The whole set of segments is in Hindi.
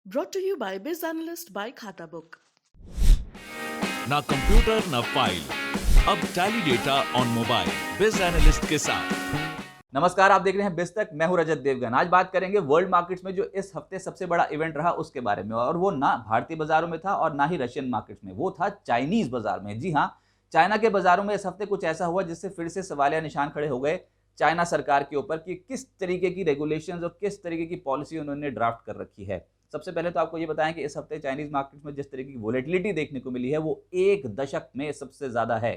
Brought to you by Biz Analyst by Khata Book. ना कंप्यूटर ना फाइल, अब टैली डेटा ऑन मोबाइल बिज एनालिस्ट के साथ। नमस्कार, आप देख रहे हैं बिज तक। मैं हूं रजत देवगन। आज बात करेंगे वर्ल्ड मार्केट्स में जो इस हफ्ते सबसे बड़ा इवेंट रहा उसके बारे में, और वो ना भारतीय बाजारों में था और ना ही रशियन मार्केट्स में, वो था चाइनीज बाजार में। जी हां, चाइना के बाजारों में इस हफ्ते कुछ ऐसा हुआ जिससे फिर से सवालिया निशान खड़े हो गए चाइना सरकार के ऊपर कि किस तरीके की रेगुलेशंस और किस तरीके की पॉलिसी उन्होंने ड्राफ्ट कर रखी है। सबसे पहले तो आपको ये बताएं कि इस हफ्ते चाइनीज मार्केट्स में जिस तरीके की वोलेटिलिटी देखने को मिली है वो एक दशक में सबसे ज्यादा है।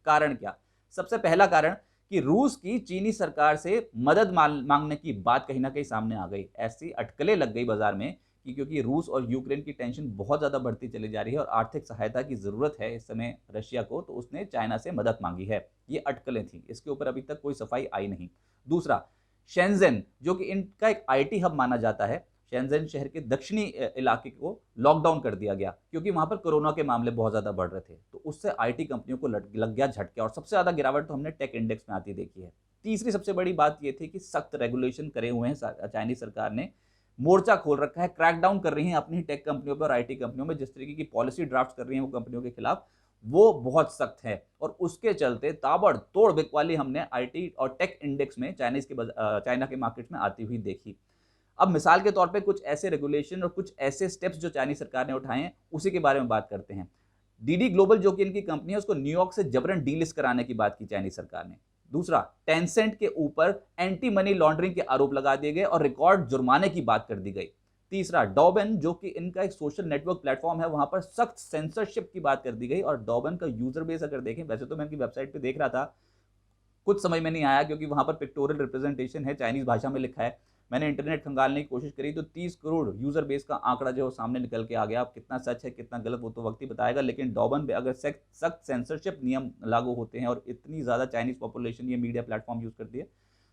कारण क्या? सबसे पहला कारण कि रूस की चीनी सरकार से मदद मांगने की बात कहीं ना कहीं सामने आ गई। ऐसी अटकलें लग गई बाजार में कि क्योंकि रूस और यूक्रेन की टेंशन बहुत ज़्यादा बढ़ती चली जा रही है और आर्थिक सहायता की ज़रूरत है इस समय रशिया को, तो उसने चाइना से मदद मांगी है। ये अटकलें थी, इसके ऊपर अभी तक कोई सफाई आई नहीं। दूसरा, शेंजेन जो कि इनका एक आईटी हब माना जाता है, शेंजेन शहर के दक्षिणी इलाके को लॉकडाउन कर दिया गया क्योंकि वहां पर कोरोना के मामले बहुत ज्यादा बढ़ रहे थे, तो उससे आईटी कंपनियों को लग गया झटका, और सबसे ज्यादा गिरावट तो हमने टेक इंडेक्स में आती देखी है। तीसरी सबसे बड़ी बात यह थी कि सख्त रेगुलेशन करे हुए हैं चाइनीज सरकार ने, मोर्चा खोल रखा है, क्रैकडाउन कर रही है अपनी टेक कंपनियों पर और आईटी कंपनियों में। जिस तरीके की पॉलिसी ड्राफ्ट कर रही है वो कंपनियों के खिलाफ, वो बहुत सख्त है, और उसके चलते ताबड़तोड़ बिकवाली हमने आईटी और टेक इंडेक्स में चाइना के मार्केट में आती हुई देखी। अब मिसाल के तौर पे कुछ ऐसे रेगुलेशन और कुछ ऐसे स्टेप्स जो चाइनीज सरकार ने उठाए हैं उसी के बारे में बात करते हैं। डीडी ग्लोबल जो कि इनकी कंपनी है, उसको न्यूयॉर्क से जबरन डीलिस्ट कराने की बात की चाइनीज सरकार ने। दूसरा, टेंसेंट के ऊपर एंटी मनी लॉन्ड्रिंग के आरोप लगा दिए गए और रिकॉर्ड जुर्माने की बात कर दी गई। तीसरा, डॉबन जो कि इनका एक सोशल नेटवर्क प्लेटफॉर्म है, वहां पर सख्त सेंसरशिप की बात कर दी गई। और डॉबन का यूजर बेस अगर देखें, वैसे तो मैं इनकी वेबसाइट पे देख रहा था, कुछ समझ में नहीं आया क्योंकि वहां पर पिक्टोरियल रिप्रेजेंटेशन है, चाइनीज भाषा में लिखा है। मैंने इंटरनेट खंगालने की कोशिश करी तो 30 करोड़ यूजर बेस का आंकड़ा जो सामने निकल के आ गया। अब कितना सच है कितना गलत वो तो वक्त ही बताएगा, लेकिन डॉबन पे अगर सख्त सेंसरशिप नियम लागू होते हैं और इतनी ज्यादा चाइनीज पॉपुलेशन ये मीडिया प्लेटफॉर्म यूज करती है,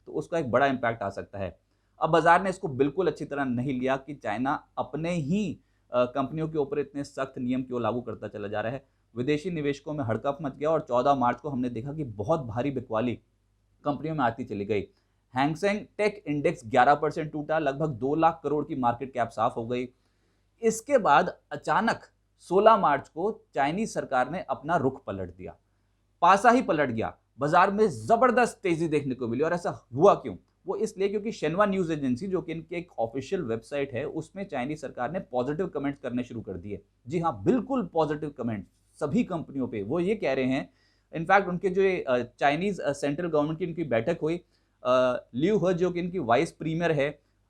तो उसका एक बड़ा इंपैक्ट आ सकता है। अब बाजार ने इसको बिल्कुल अच्छी तरह नहीं लिया कि चाइना अपने ही कंपनियों के ऊपर इतने सख्त नियम क्यों लागू करता चला जा रहा है। विदेशी निवेशकों में हड़कंप मच गया और 14 मार्च को हमने देखा कि बहुत भारी बिकवाली कंपनियों में आती चली गई। हैंगसेंग टेक इंडेक्स 11% टूटा, लगभग 2 लाख करोड़ की मार्केट कैप साफ हो गई। इसके बाद अचानक 16 मार्च को चाइनीज सरकार ने अपना रुख पलट दिया, पासा ही पलट गया। बाजार में जबरदस्त तेजी देखने को मिली, और ऐसा हुआ क्यों? वो इसलिए क्योंकि शेनवा न्यूज एजेंसी जो कि इनकी एक ऑफिशियल वेबसाइट है, उसमें चाइनीज सरकार ने पॉजिटिव कमेंट्स करने शुरू कर दिए। जी हाँ, बिल्कुल पॉजिटिव कमेंट्स सभी कंपनियों पे। वो ये कह रहे हैं, इनफैक्ट उनके जो चाइनीज सेंट्रल गवर्नमेंट की इनकी बैठक हुई, लियू हे जो कि इनकी वाइस प्रीमियर है,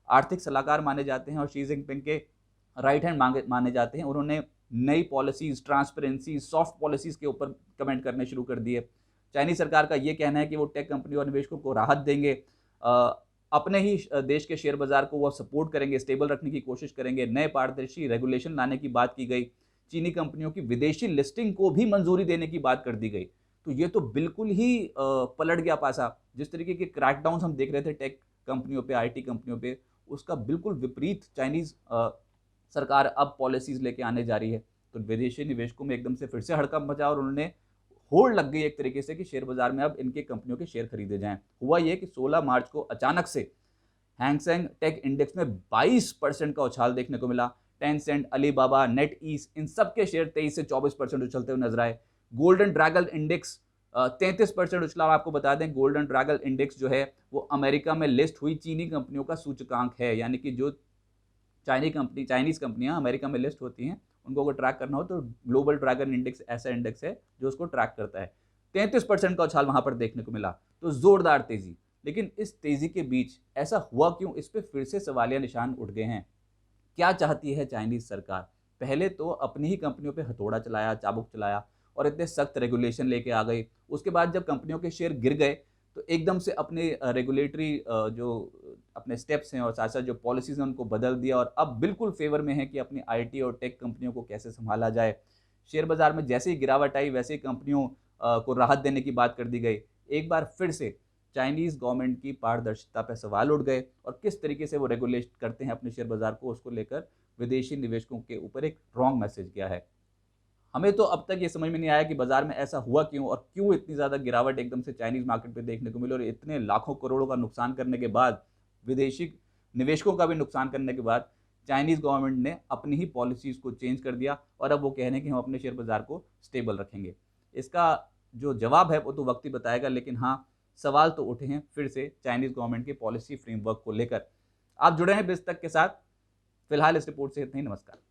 आर्थिक सलाहकार माने जाते हैं और शी जिनपिंग के राइट हैंड माने जाते हैं, उन्होंने नई पॉलिसीज, ट्रांसपेरेंसी, सॉफ्ट पॉलिसीज के ऊपर कमेंट करने शुरू कर दिए। चाइनीज सरकार का ये कहना है कि वो टेक कंपनी और निवेशकों को राहत देंगे, अपने ही देश के शेयर बाजार को वो सपोर्ट करेंगे, स्टेबल रखने की कोशिश करेंगे। नए पारदर्शी रेगुलेशन लाने की बात की गई। चीनी कंपनियों की विदेशी लिस्टिंग को भी मंजूरी देने की बात कर दी गई। तो ये तो बिल्कुल ही पलट गया पासा। जिस तरीके के क्रैकडाउन हम देख रहे थे टेक कंपनियों पे, आईटी कंपनियों पे, उसका बिल्कुल विपरीत चाइनीज सरकार अब पॉलिसीज लेके आने जा रही है। तो विदेशी निवेशकों में एकदम से फिर से हड़कंप मचा और उन्होंने होड़ लग गई एक तरीके से कि शेयर बाजार में अब इनके कंपनियों के शेयर खरीदे जाएं। हुआ ये कि 16 मार्च को अचानक से हैंगसेंग टेक इंडेक्स में 22% का उछाल देखने को मिला। टेंसेंट, अलीबाबा, नेट ईस्ट, इन सब के शेयर 23 से 24% उछलते हुए नजर आए। Golden dragon index 33% उछला। आपको बता दें, गोल्डन ड्रैगन इंडेक्स जो है वो अमेरिका में लिस्ट हुई चीनी कंपनियों का सूचकांक है, यानी कि जो चाइनीज कंपनियां अमेरिका में लिस्ट होती हैं, उनको अगर ट्रैक करना हो तो ग्लोबल ड्रैगन इंडेक्स ऐसा इंडेक्स है जो उसको ट्रैक करता है। 33% का उछाल वहां पर देखने को मिला, तो जोरदार तेजी। लेकिन इस तेजी के बीच ऐसा हुआ क्यों, इस पर फिर से सवालिया निशान उठ गए हैं। क्या चाहती है चाइनीज सरकार? पहले तो अपनी ही कंपनियों पे हथौड़ा चलाया, चाबुक चलाया और इतने सख्त रेगुलेशन लेके आ गई। उसके बाद जब कंपनियों के शेयर गिर गए तो एकदम से अपने रेगुलेटरी जो अपने स्टेप्स हैं और साथ साथ जो पॉलिसीज हैं उनको बदल दिया, और अब बिल्कुल फेवर में है कि अपनी आईटी और टेक कंपनियों को कैसे संभाला जाए। शेयर बाजार में जैसे ही गिरावट आई वैसे ही कंपनियों को राहत देने की बात कर दी गई। एक बार फिर से चाइनीज गवर्नमेंट की पारदर्शिता पर सवाल उठ गए, और किस तरीके से वो रेगुलेट करते हैं अपने शेयर बाजार को, उसको लेकर विदेशी निवेशकों के ऊपर एक रॉन्ग मैसेज गया है। हमें तो अब तक ये समझ में नहीं आया कि बाजार में ऐसा हुआ क्यों, और क्यों इतनी ज़्यादा गिरावट एकदम से चाइनीज़ मार्केट पे देखने को मिली, और इतने लाखों करोड़ों का नुकसान करने के बाद, विदेशी निवेशकों का भी नुकसान करने के बाद, चाइनीज गवर्नमेंट ने अपनी ही पॉलिसीज को चेंज कर दिया और अब वो कह रहे हैं कि हम अपने शेयर बाजार को स्टेबल रखेंगे। इसका जो जवाब है वो तो वक्त ही बताएगा, लेकिन हाँ, सवाल तो उठे हैं फिर से चाइनीज गवर्नमेंट के पॉलिसी फ्रेमवर्क को लेकर। आप जुड़े हैं बिज़ तक के साथ। फिलहाल इस रिपोर्ट से इतना ही। नमस्कार।